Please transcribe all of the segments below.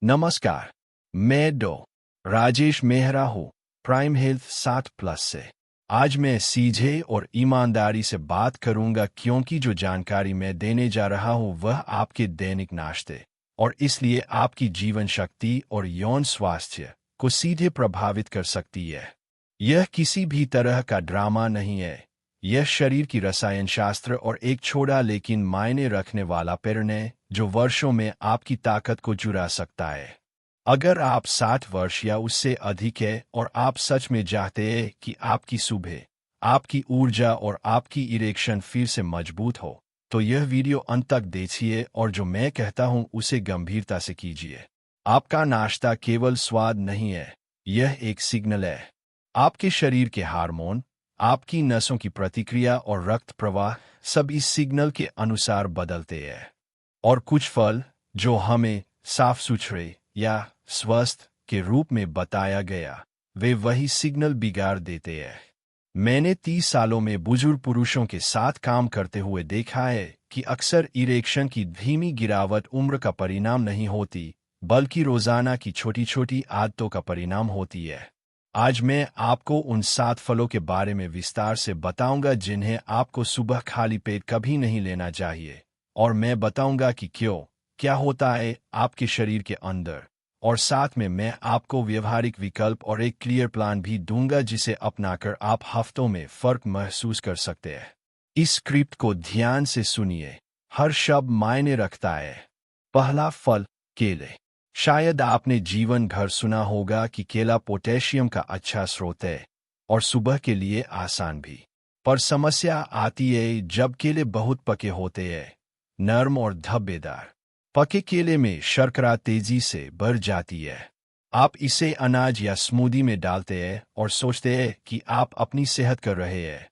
नमस्कार, मैं डॉ राजेश मेहरा हूँ प्राइम हेल्थ 60+ से। आज मैं सीधे और ईमानदारी से बात करूंगा क्योंकि जो जानकारी मैं देने जा रहा हूँ वह आपके दैनिक नाश्ते और इसलिए आपकी जीवन शक्ति और यौन स्वास्थ्य को सीधे प्रभावित कर सकती है। यह किसी भी तरह का ड्रामा नहीं है। यह शरीर की रसायन शास्त्र और एक छोटा लेकिन मायने रखने वाला पैटर्न है जो वर्षों में आपकी ताकत को चुरा सकता है। अगर आप 60 वर्ष या उससे अधिक है और आप सच में चाहते हैं कि आपकी सुबह, आपकी ऊर्जा और आपकी इरेक्शन फिर से मजबूत हो, तो यह वीडियो अंत तक देखिए और जो मैं कहता हूं उसे गंभीरता से कीजिए। आपका नाश्ता केवल स्वाद नहीं है, यह एक सिग्नल है। आपके शरीर के हार्मोन, आपकी नसों की प्रतिक्रिया और रक्त प्रवाह सब इस सिग्नल के अनुसार बदलते हैं। और कुछ फल जो हमें साफ सुथरे या स्वस्थ के रूप में बताया गया, वे वही सिग्नल बिगाड़ देते हैं। मैंने 30 सालों में बुजुर्ग पुरुषों के साथ काम करते हुए देखा है कि अक्सर इरेक्शन की धीमी गिरावट उम्र का परिणाम नहीं होती, बल्कि रोजाना की छोटी छोटी आदतों का परिणाम होती है। आज मैं आपको उन 7 फलों के बारे में विस्तार से बताऊंगा जिन्हें आपको सुबह खाली पेट कभी नहीं लेना चाहिए, और मैं बताऊंगा कि क्यों, क्या होता है आपके शरीर के अंदर, और साथ में मैं आपको व्यवहारिक विकल्प और एक क्लियर प्लान भी दूंगा जिसे अपनाकर आप हफ्तों में फर्क महसूस कर सकते हैं। इस स्क्रिप्ट को ध्यान से सुनिए, हर शब्द मायने रखता है। पहला फल, केले। शायद आपने जीवन भर सुना होगा कि केला पोटेशियम का अच्छा स्रोत है और सुबह के लिए आसान भी। पर समस्या आती है जब केले बहुत पके होते हैं, नरम और धब्बेदार। पके केले में शर्करा तेजी से बढ़ जाती है। आप इसे अनाज या स्मूदी में डालते हैं और सोचते हैं कि आप अपनी सेहत कर रहे हैं,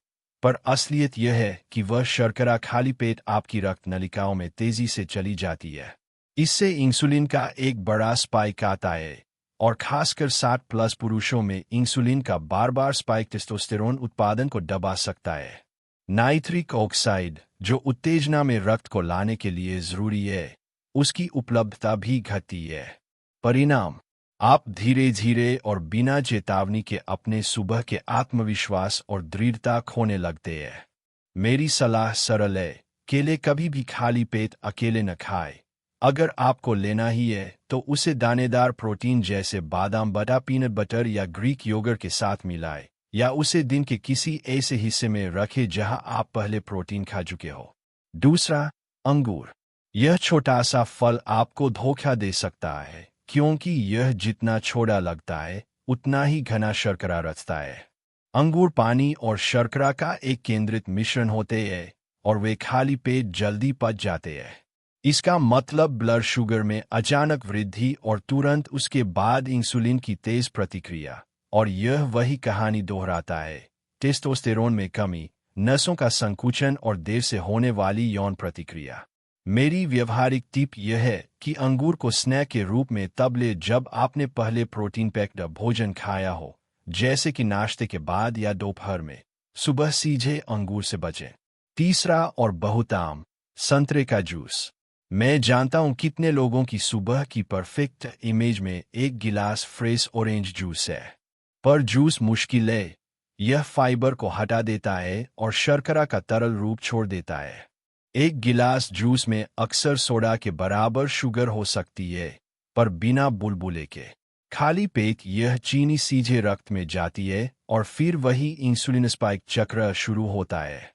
पर असलियत यह है कि वह शर्करा खाली पेट आपकी रक्त नलिकाओं में तेजी से चली जाती है। इससे इंसुलिन का एक बड़ा स्पाइक आता है, और खासकर 60+ पुरुषों में इंसुलिन का बार बार स्पाइक टेस्टोस्टेरोन उत्पादन को दबा सकता है। नाइट्रिक ऑक्साइड, जो उत्तेजना में रक्त को लाने के लिए जरूरी है, उसकी उपलब्धता भी घटती है। परिणाम, आप धीरे धीरे और बिना चेतावनी के अपने सुबह के आत्मविश्वास और दृढ़ता खोने लगते हैं। मेरी सलाह सरल है, केले कभी भी खाली पेट अकेले न खाएं। अगर आपको लेना ही है तो उसे दानेदार प्रोटीन जैसे बादाम बटा, पीनट बटर या ग्रीक योगर्ट के साथ मिलाएं, या उसे दिन के किसी ऐसे हिस्से में रखें जहां आप पहले प्रोटीन खा चुके हो। दूसरा, अंगूर। यह छोटा सा फल आपको धोखा दे सकता है क्योंकि यह जितना छोटा लगता है उतना ही घना शर्करा रचता है। अंगूर पानी और शर्करा का एक केंद्रित मिश्रण होते हैं और वे खाली पेट जल्दी पच जाते हैं। इसका मतलब ब्लड शुगर में अचानक वृद्धि और तुरंत उसके बाद इंसुलिन की तेज प्रतिक्रिया, और यह वही कहानी दोहराता है। टेस्टोस्टेरोन में कमी, नसों का संकुचन और देर से होने वाली यौन प्रतिक्रिया। मेरी व्यवहारिक टिप यह है कि अंगूर को स्नैक के रूप में तब ले जब आपने पहले प्रोटीन पैक्ड भोजन खाया हो, जैसे कि नाश्ते के बाद या दोपहर में। सुबह सीधे अंगूर से बचें। तीसरा और बहुत आम, संतरे का जूस। मैं जानता हूं कितने लोगों की सुबह की परफेक्ट इमेज में एक गिलास फ्रेश ऑरेंज जूस है, पर जूस मुश्किल है। यह फाइबर को हटा देता है और शर्करा का तरल रूप छोड़ देता है। एक गिलास जूस में अक्सर सोडा के बराबर शुगर हो सकती है, पर बिना बुलबुले के। खाली पेट यह चीनी सीधे रक्त में जाती है और फिर वही इंसुलिन स्पाइक चक्र शुरू होता है।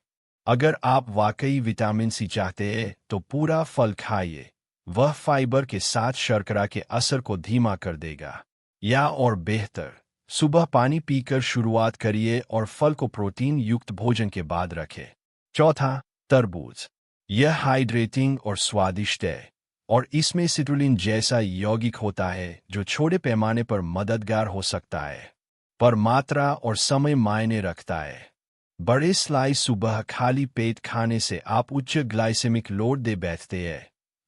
अगर आप वाकई विटामिन सी चाहते हैं तो पूरा फल खाइए, वह फाइबर के साथ शर्करा के असर को धीमा कर देगा। या और बेहतर, सुबह पानी पीकर शुरुआत करिए और फल को प्रोटीन युक्त भोजन के बाद रखें। चौथा, तरबूज। यह हाइड्रेटिंग और स्वादिष्ट है, और इसमें सिट्रुलिन जैसा यौगिक होता है जो छोटे पैमाने पर मददगार हो सकता है, पर मात्रा और समय मायने रखता है। बड़े स्लाइस सुबह खाली पेट खाने से आप उच्च ग्लाइसेमिक लोड दे बैठते हैं,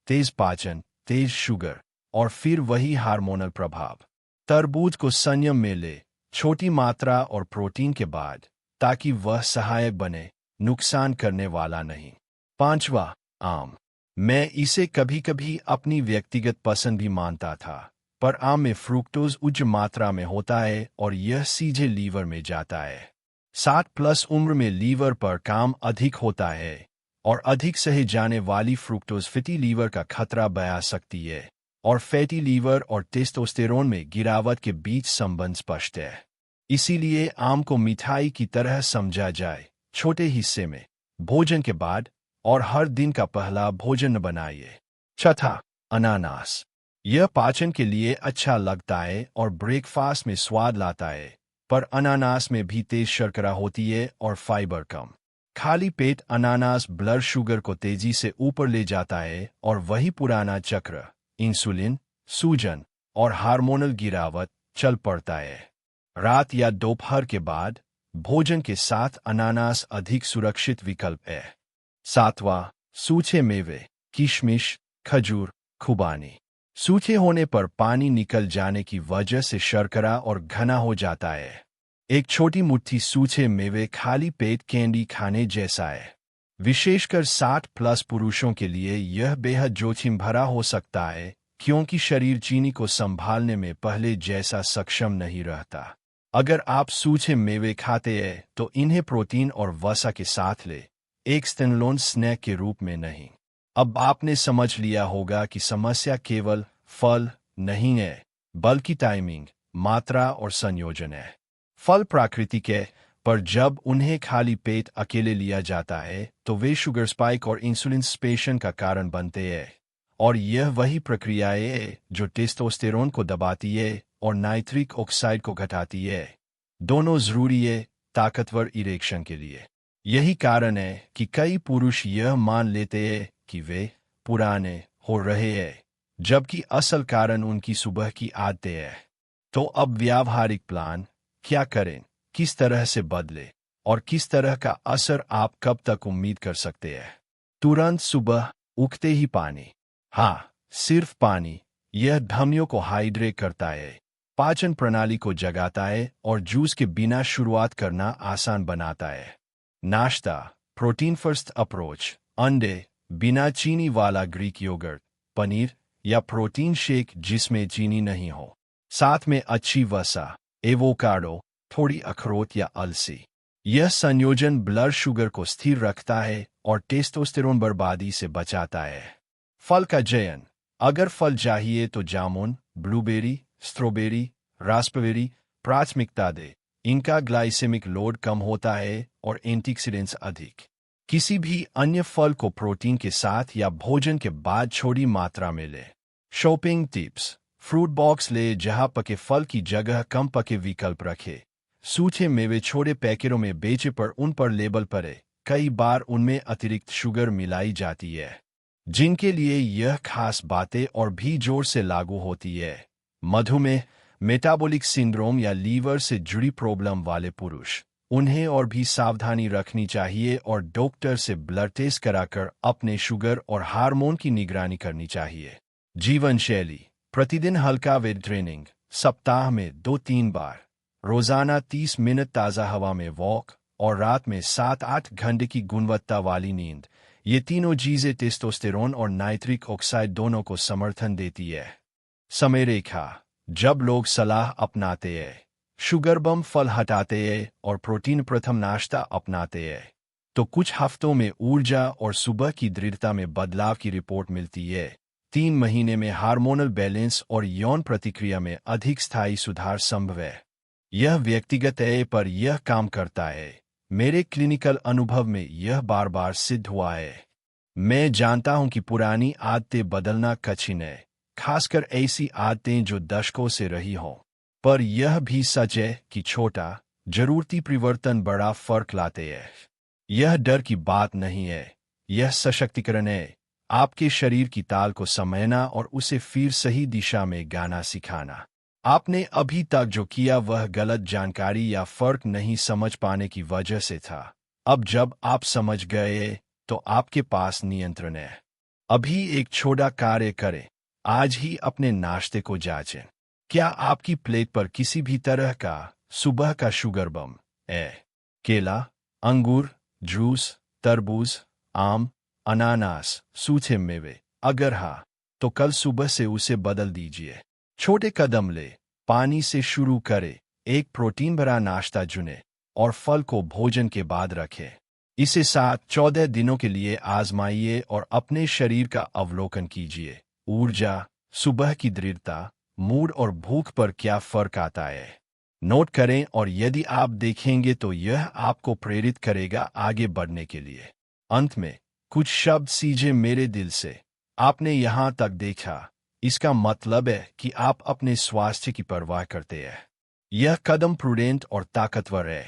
तेज पाचन, तेज शुगर, और फिर वही हार्मोनल प्रभाव। तरबूज को संयम में ले, छोटी मात्रा और प्रोटीन के बाद, ताकि वह सहायक बने, नुकसान करने वाला नहीं। पांचवा, आम। मैं इसे कभी कभी अपनी व्यक्तिगत पसंद भी मानता था, पर आम में फ्रुक्टोज उच्च मात्रा में होता है और यह सीधे लीवर में जाता है। 60+ उम्र में लीवर पर काम अधिक होता है और अधिक सहे जाने वाली फ्रुक्टोज फैटी लीवर का खतरा बढ़ा सकती है और फैटी लीवर और टेस्टोस्टेरोन में गिरावट के बीच संबंध स्पष्ट है। इसीलिए आम को मिठाई की तरह समझा जाए, छोटे हिस्से में, भोजन के बाद और हर दिन का पहला भोजन बनाइए। चौथा, अनानास। यह पाचन के लिए अच्छा लगता है और ब्रेकफास्ट में स्वाद लाता है, पर अनानास में भी तेज शर्करा होती है और फाइबर कम। खाली पेट अनानास ब्लड शुगर को तेजी से ऊपर ले जाता है और वही पुराना चक्र, इंसुलिन, सूजन और हार्मोनल गिरावट चल पड़ता है। रात या दोपहर के बाद भोजन के साथ अनानास अधिक सुरक्षित विकल्प है। सातवां, सूखे मेवे, किशमिश, खजूर, खुबानी। सूखे होने पर पानी निकल जाने की वजह से शर्करा और घना हो जाता है। एक छोटी मुट्ठी सूखे मेवे खाली पेट कैंडी खाने जैसा है। विशेषकर 60+ पुरुषों के लिए यह बेहद जोखिम भरा हो सकता है, क्योंकि शरीर चीनी को संभालने में पहले जैसा सक्षम नहीं रहता। अगर आप सूखे मेवे खाते हैं तो इन्हें प्रोटीन और वसा के साथ ले, एक स्टैंडअलोन स्नैक के रूप में नहीं। अब आपने समझ लिया होगा कि समस्या केवल फल नहीं है, बल्कि टाइमिंग, मात्रा और संयोजन है। फल प्राकृतिक है, पर जब उन्हें खाली पेट अकेले लिया जाता है तो वे शुगर स्पाइक और इंसुलिन स्पेशन का कारण बनते हैं, और यह वही प्रक्रियाएं है जो टेस्टोस्टेरोन को दबाती है और नाइट्रिक ऑक्साइड को घटाती है। दोनों जरूरी है ताकतवर इरेक्शन के लिए। यही कारण है कि कई पुरुष यह मान लेते हैं कि वे पुराने हो रहे हैं, जबकि असल कारण उनकी सुबह की आदतें हैं। तो अब व्यावहारिक प्लान क्या करें, किस तरह से बदले और किस तरह का असर आप कब तक उम्मीद कर सकते हैं? तुरंत सुबह उगते ही पानी। हाँ, सिर्फ पानी। यह धमनियों को हाइड्रेट करता है, पाचन प्रणाली को जगाता है और जूस के बिना शुरुआत करना आसान बनाता है। नाश्ता, प्रोटीन फर्स्ट अप्रोच, अंडे, बिना चीनी वाला ग्रीक योगर्ट, पनीर या प्रोटीन शेक जिसमें चीनी नहीं हो। साथ में अच्छी वसा, एवोकाडो, थोड़ी अखरोट या अलसी। यह संयोजन ब्लड शुगर को स्थिर रखता है और टेस्टोस्टेरोन बर्बादी से बचाता है। फल का चयन। अगर फल चाहिए तो जामुन, ब्लूबेरी, स्ट्रॉबेरी, रास्पबेरी प्राथमिकता दे। इनका ग्लाइसेमिक लोड कम होता है और एंटीऑक्सीडेंट्स अधिक। किसी भी अन्य फल को प्रोटीन के साथ या भोजन के बाद छोटी मात्रा में ले। Shopping tips. फ्रूट बॉक्स ले जहां पके फल की जगह कम पके विकल्प रखे। सूखे मेवे छोटे पैकेटों में बेचे पर उन पर लेबल पड़े, कई बार उनमें अतिरिक्त शुगर मिलाई जाती है। जिनके लिए यह खास बातें और भी जोर से लागू होती है, मधुमेह, मेटाबॉलिक सिंड्रोम या लीवर से जुड़ी प्रॉब्लम वाले पुरुष, उन्हें और भी सावधानी रखनी चाहिए और डॉक्टर से ब्लड टेस्ट कराकर अपने शुगर और हार्मोन की निगरानी करनी चाहिए। जीवन शैली। प्रतिदिन हल्का वेट ट्रेनिंग, सप्ताह में 2-3 बार, रोजाना 30 मिनट ताज़ा हवा में वॉक और रात में 7-8 घंटे की गुणवत्ता वाली नींद। ये तीनों चीजें टेस्टोस्टेरोन और नाइट्रिक ऑक्साइड दोनों को समर्थन देती है। समय रेखा। जब लोग सलाह अपनाते हैं, शुगर बम फल हटाते हैं और प्रोटीन प्रथम नाश्ता अपनाते हैं, तो कुछ हफ्तों में ऊर्जा और सुबह की दृढ़ता में बदलाव की रिपोर्ट मिलती है। 3 महीने में हार्मोनल बैलेंस और यौन प्रतिक्रिया में अधिक स्थायी सुधार संभव है। यह व्यक्तिगत है, पर यह काम करता है। मेरे क्लिनिकल अनुभव में यह बार बार सिद्ध हुआ है। मैं जानता हूं कि पुरानी आदतें बदलना कठिन है, खासकर ऐसी आदतें जो दशकों से रही हों। पर यह भी सच है कि छोटा, जरूरती परिवर्तन बड़ा फर्क लाते हैं। यह डर की बात नहीं है, यह सशक्तिकरण है। आपके शरीर की ताल को समझना और उसे फिर सही दिशा में गाना सिखाना। आपने अभी तक जो किया वह गलत जानकारी या फर्क नहीं समझ पाने की वजह से था। अब जब आप समझ गए तो आपके पास नियंत्रण है। अभी एक छोटा कार्य करें। आज ही अपने नाश्ते को जांचें। क्या आपकी प्लेट पर किसी भी तरह का सुबह का शुगर बम है? केला, अंगूर, जूस, तरबूज, आम, अनानास, सूखे मेवे? अगर हाँ, तो कल सुबह से उसे बदल दीजिए। छोटे कदम ले, पानी से शुरू करें, एक प्रोटीन भरा नाश्ता चुनें और फल को भोजन के बाद रखें। इसे 7-14 दिनों के लिए आजमाइए और अपने शरीर का अवलोकन कीजिए। ऊर्जा, सुबह की दृढ़ता, मूड और भूख पर क्या फर्क आता है, नोट करें और यदि आप देखेंगे तो यह आपको प्रेरित करेगा आगे बढ़ने के लिए। अंत में कुछ शब्द सीधे मेरे दिल से। आपने यहाँ तक देखा, इसका मतलब है कि आप अपने स्वास्थ्य की परवाह करते हैं। यह कदम प्रूडेंट और ताकतवर है।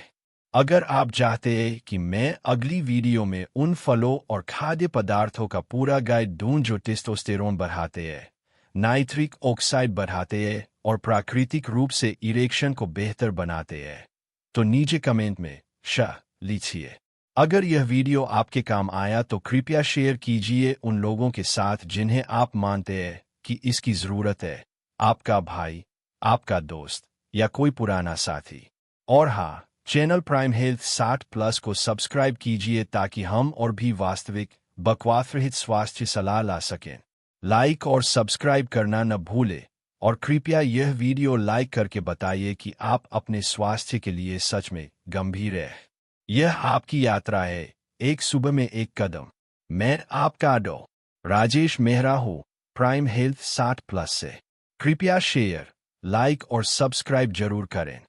अगर आप चाहते हैं कि मैं अगली वीडियो में उन फलों और खाद्य पदार्थों का पूरा गाइड दूं जो टेस्टोस्टेरोन बढ़ाते हैं, नाइट्रिक ऑक्साइड बढ़ाते हैं और प्राकृतिक रूप से इरेक्शन को बेहतर बनाते हैं, तो नीचे कमेंट में शाह लिखिए। अगर यह वीडियो आपके काम आया तो कृपया शेयर कीजिए उन लोगों के साथ जिन्हें आप मानते हैं कि इसकी ज़रूरत है। आपका भाई, आपका दोस्त या कोई पुराना साथी। और हाँ, चैनल प्राइम हेल्थ 60+ को सब्सक्राइब कीजिए ताकि हम और भी वास्तविक बकवास रहित स्वास्थ्य सलाह ला सकें। लाइक और सब्सक्राइब करना न भूलें और कृपया यह वीडियो लाइक करके बताइए कि आप अपने स्वास्थ्य के लिए सच में गंभीर हैं। यह आपकी यात्रा है, एक सुबह में एक कदम। मैं आपका डॉ. राजेश मेहरा हूँ, प्राइम हेल्थ 60+ से। कृपया शेयर, लाइक और सब्सक्राइब जरूर करें।